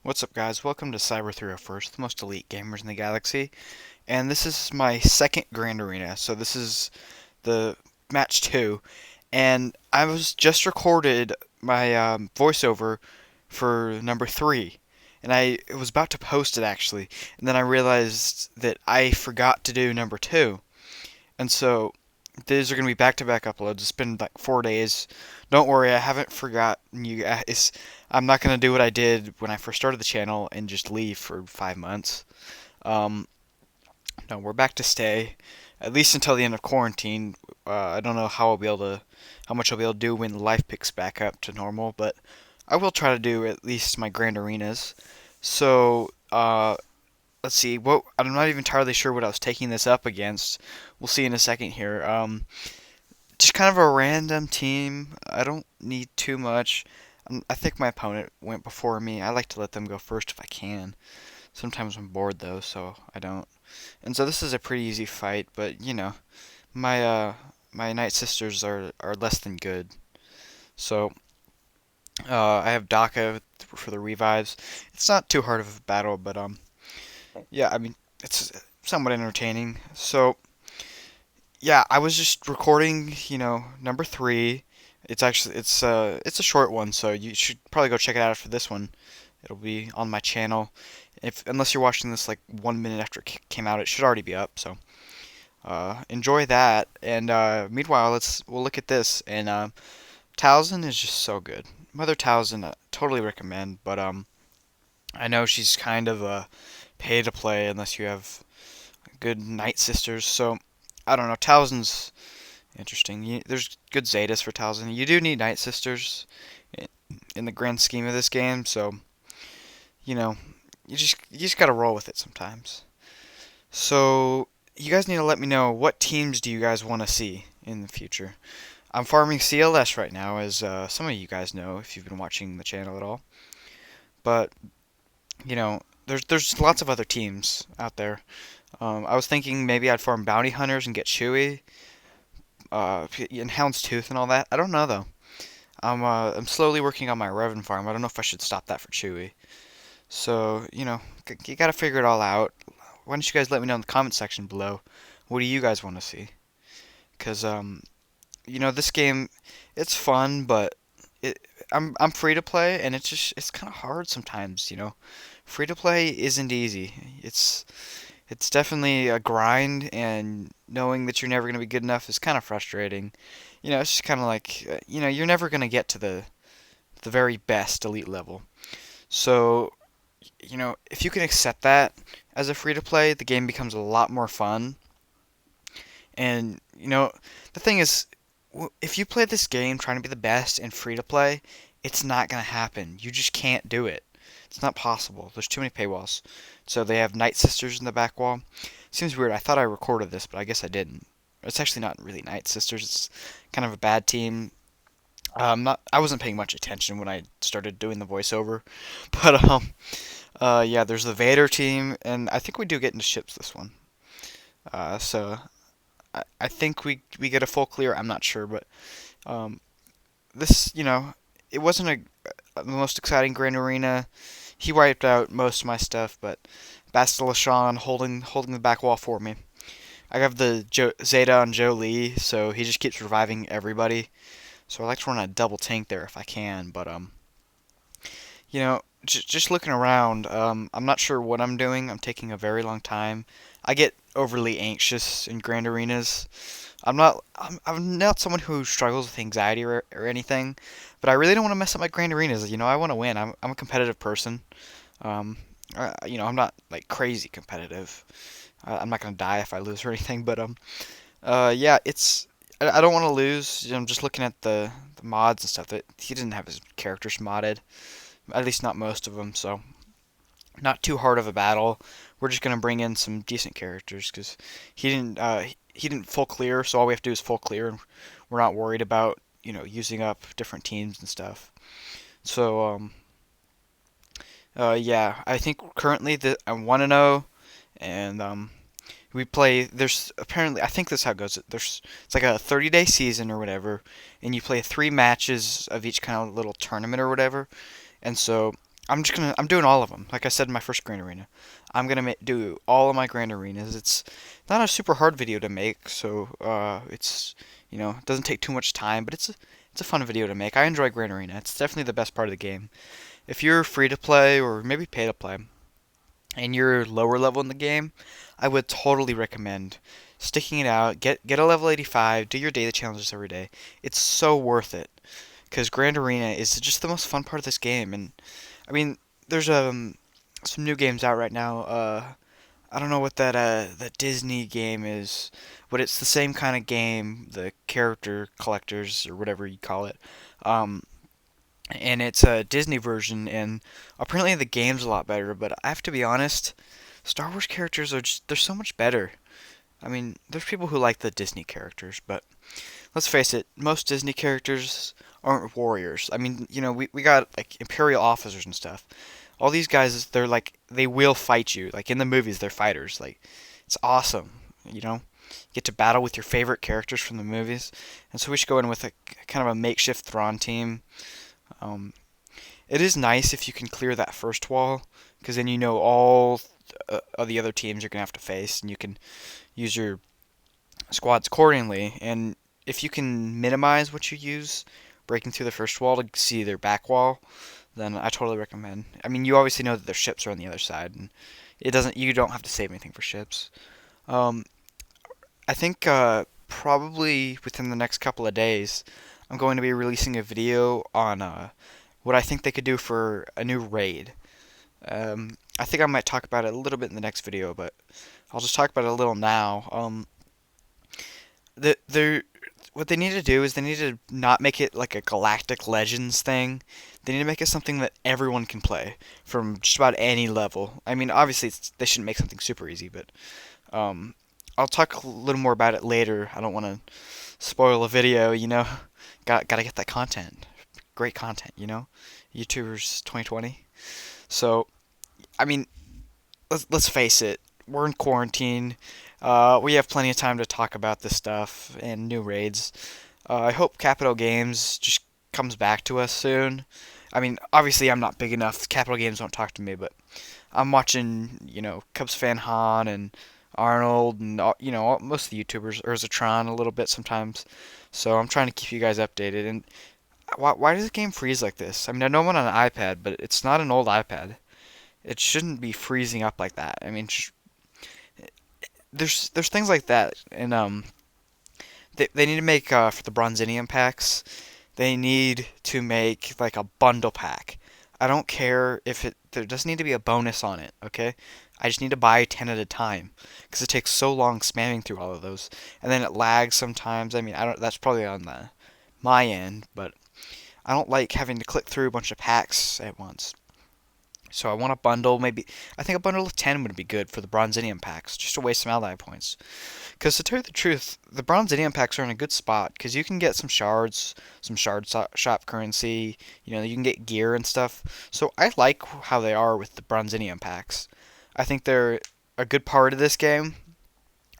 What's up, guys? Welcome to Cyber 301st, the most elite gamers in the galaxy. And this is my second Grand Arena, so this is the match 2. And I was just recorded my voiceover for number 3. And I was about to post it, actually. And then I realized that I forgot to do number 2. And so these are going to be back-to-back uploads. It's been like 4 days. Don't worry, I haven't forgotten you guys. I'm not going to do what I did when I first started the channel and just leave for 5 months. Um, no, we're back to stay, at least until the end of quarantine. I don't know how much I'll be able to do when life picks back up to normal, but I will try to do at least my grand arenas. So, let's see. I'm not even entirely sure what I was taking this up against. We'll see in a second here. Just kind of a random team. I don't need too much. I think my opponent went before me. I like to let them go first if I can. Sometimes I'm bored though, so I don't. And so this is a pretty easy fight, but my my Night Sisters are less than good. So I have Daka for the revives. It's not too hard of a battle, but yeah, I mean it's somewhat entertaining. So yeah, I was just recording, number 3. It's a short one, so you should probably go check it out after this one. It'll be on my channel. If Unless you're watching this like 1 minute after it came out, it should already be up. So enjoy that. And meanwhile, we'll look at this. And Talzin is just so good. Mother Talzin, totally recommend. But I know she's kind of a pay to play unless you have good Night Sisters. So I don't know. Talzin's interesting. There's good Zetas for Talzin. You do need Night Sisters in the grand scheme of this game, so you know you just gotta roll with it sometimes. So you guys need to let me know, what teams do you guys want to see in the future. I'm farming CLS right now, as some of you guys know if you've been watching the channel at all. But there's lots of other teams out there. I was thinking maybe I'd farm bounty hunters and get Chewy, and Houndstooth and all that. I don't know though. I'm slowly working on my Revan farm. I don't know if I should stop that for Chewy. So you gotta figure it all out. Why don't you guys let me know in the comment section below? What do you guys want to see? Cause this game, it's fun, but it I'm free to play, and it's kind of hard sometimes. Free to play isn't easy. It's definitely a grind, and knowing that you're never going to be good enough is kind of frustrating. It's just kind of like, you're never going to get to the very best elite level. So, if you can accept that as a free to play, the game becomes a lot more fun. And, the thing is, if you play this game trying to be the best in free to play, it's not going to happen. You just can't do it. It's not possible. There's too many paywalls. So they have Night Sisters in the back wall. Seems weird. I thought I recorded this, but I guess I didn't. It's actually not really Night Sisters. It's kind of a bad team. I wasn't paying much attention when I started doing the voiceover, but yeah, there's the Vader team, and I think we do get into ships this one. So I think we get a full clear. I'm not sure, but um, this, it wasn't the most exciting Grand Arena. He wiped out most of my stuff, but Bastilashan holding the back wall for me. I have the Zeta on Jolie, so he just keeps reviving everybody. So I like to run a double tank there if I can, but just looking around, I'm not sure what I'm doing. I'm taking a very long time. I get overly anxious in grand arenas. I'm not someone who struggles with anxiety or anything, but I really don't want to mess up my grand arenas. I want to win. I'm a competitive person. Um, I'm not like crazy competitive. I'm not gonna die if I lose or anything, but yeah, I don't want to lose. I'm just looking at the mods and stuff. That he didn't have his characters modded, at least not most of them. So not too hard of a battle. We're just gonna bring in some decent characters because he didn't full clear. So all we have to do is full clear, and we're not worried about using up different teams and stuff. So yeah, I think currently I'm 1-0, and we play. There's apparently, I think this is how it goes. It's like a 30-day season or whatever, and you play 3 matches of each kind of little tournament or whatever. And so I'm doing all of them. Like I said in my first Grand Arena, I'm gonna do all of my Grand Arenas. It's not a super hard video to make, so it's it doesn't take too much time, but it's a fun video to make. I enjoy Grand Arena. It's definitely the best part of the game. If you're free to play or maybe pay to play, and you're lower level in the game, I would totally recommend sticking it out. Get a level 85. Do your daily challenges every day. It's so worth it because Grand Arena is just the most fun part of this game. And I mean, there's some new games out right now. I don't know what that Disney game is, but it's the same kind of game, the character collectors or whatever you call it. Um, and it's a Disney version, and apparently the game's a lot better. But I have to be honest, Star Wars characters are just they're so much better. I mean, there's people who like the Disney characters, but let's face it, most Disney characters aren't warriors. I mean, we got like Imperial officers and stuff. All these guys, they're like, they will fight you. Like in the movies, they're fighters. Like, it's awesome, you know? You get to battle with your favorite characters from the movies. And so we should go in with a kind of a makeshift Thrawn team. Um, it is nice if you can clear that first wall, because then you know all of the other teams you're going to have to face, and you can use your squads accordingly. And if you can minimize what you use, breaking through the first wall to see their back wall, then I totally recommend. I mean, you obviously know that their ships are on the other side, and you don't have to save anything for ships. Um, I think probably within the next couple of days, I'm going to be releasing a video on what I think they could do for a new raid. I think I might talk about it a little bit in the next video, but I'll just talk about it a little now. They're what they need to do is they need to not make it like a Galactic Legends thing. They need to make it something that everyone can play from just about any level. I mean, obviously they shouldn't make something super easy, but um, I'll talk a little more about it later. I don't want to spoil a video, you know. Gotta get that content, great content, you know. YouTubers 2020. So I mean, let's face it, we're in quarantine. We have plenty of time to talk about this stuff and new raids. I hope Capital Games just comes back to us soon. I mean, obviously I'm not big enough. Capital Games won't talk to me, but I'm watching, Cubs fan Han and Arnold and most of the YouTubers, Urzatron a little bit sometimes. So I'm trying to keep you guys updated. And why does the game freeze like this? I mean, I know I'm on an iPad, but it's not an old iPad. It shouldn't be freezing up like that. I mean, there's things like that, and they need to make for the Bronzinium packs. They need to make like a bundle pack. I don't care if there doesn't need to be a bonus on it. Okay, I just need to buy 10 at a time because it takes so long spamming through all of those, and then it lags sometimes. I mean, I don't. That's probably on my end, but I don't like having to click through a bunch of packs at once. So I want a bundle, maybe, I think a bundle of 10 would be good for the Bronzinium packs, just to waste some ally points. Because to tell you the truth, the Bronzinium packs are in a good spot, because you can get some shards, some shop currency, you can get gear and stuff. So I like how they are with the Bronzinium packs. I think they're a good part of this game.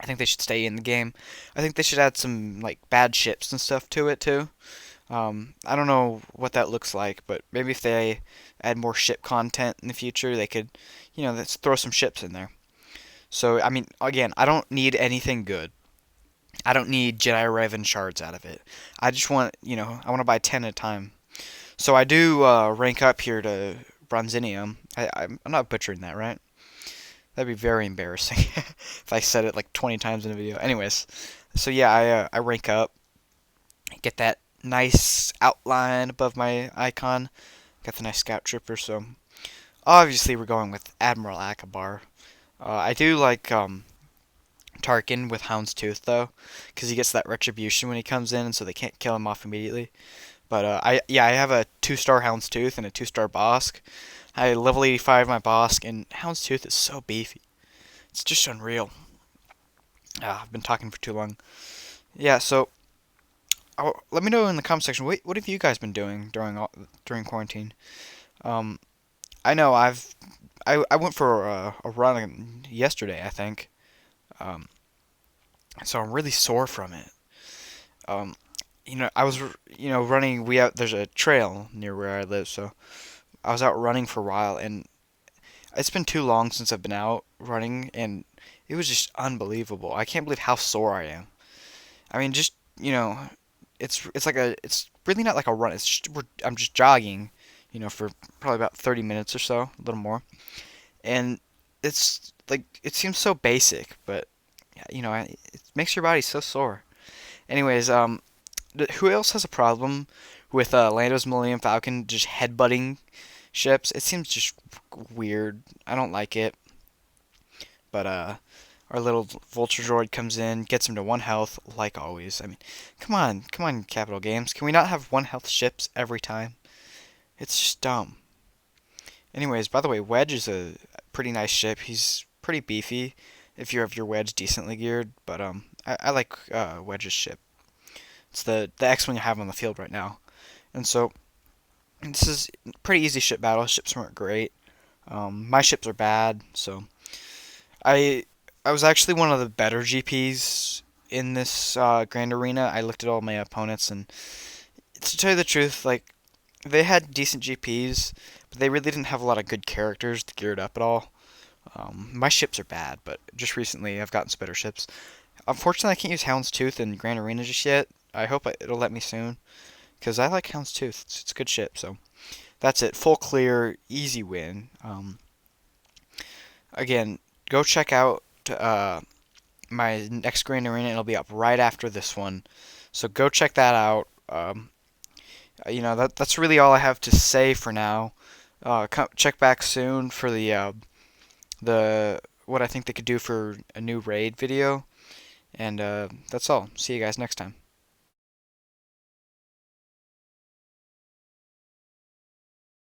I think they should stay in the game. I think they should add some, like, bad ships and stuff to it, too. I don't know what that looks like, but maybe if they add more ship content in the future, they could, let's throw some ships in there. So, I mean, again, I don't need anything good. I don't need Jedi Revan shards out of it. I just want, I want to buy 10 at a time. So I do rank up here to Bronzinium. I'm not butchering that, right? That'd be very embarrassing if I said it like 20 times in a video. Anyways, so yeah, I rank up, get that nice outline above my icon. Got the nice scout trooper, so obviously we're going with Admiral Akbar. I do like Tarkin with Houndstooth though, because he gets that retribution when he comes in, so they can't kill him off immediately. But I have a 2-star Houndstooth and a 2-star Bosk. I level 85 my Bosk, and Houndstooth is so beefy. It's just unreal. I've been talking for too long. Yeah, so let me know in the comment section. What have you guys been doing during quarantine? Um, I know I went for a run yesterday, I think. Um, so I'm really sore from it. I was running. There's a trail near where I live, so I was out running for a while, and it's been too long since I've been out running, and it was just unbelievable. I can't believe how sore I am. I mean, just it's really not like a run. It's just I'm just jogging, for probably about 30 minutes or so, a little more, and it's like it seems so basic, but yeah, it makes your body so sore. Anyways, who else has a problem with Lando's Millennium Falcon just headbutting ships? It seems just weird. I don't like it. But our little Vulture Droid comes in, gets him to 1 health, like always. I mean, come on, Capital Games. Can we not have 1 health ships every time? It's just dumb. Anyways, by the way, Wedge is a pretty nice ship. He's pretty beefy if you have your Wedge decently geared. But I like Wedge's ship. It's the X-wing I have on the field right now. And so this is a pretty easy ship battle. Ships weren't great. My ships are bad, so I I was actually one of the better GPs in this Grand Arena. I looked at all my opponents, and to tell you the truth, like they had decent GPs, but they really didn't have a lot of good characters to gear it up at all. My ships are bad, but just recently I've gotten some better ships. Unfortunately, I can't use Houndstooth in Grand Arena just yet. I hope it'll let me soon, because I like Houndstooth. It's a good ship, so that's it. Full clear, easy win. Again, go check out my next Grand Arena. It'll be up right after this one, so go check that out. That's really all I have to say for now. Check back soon for the what I think they could do for a new raid video, and that's all. See you guys next time.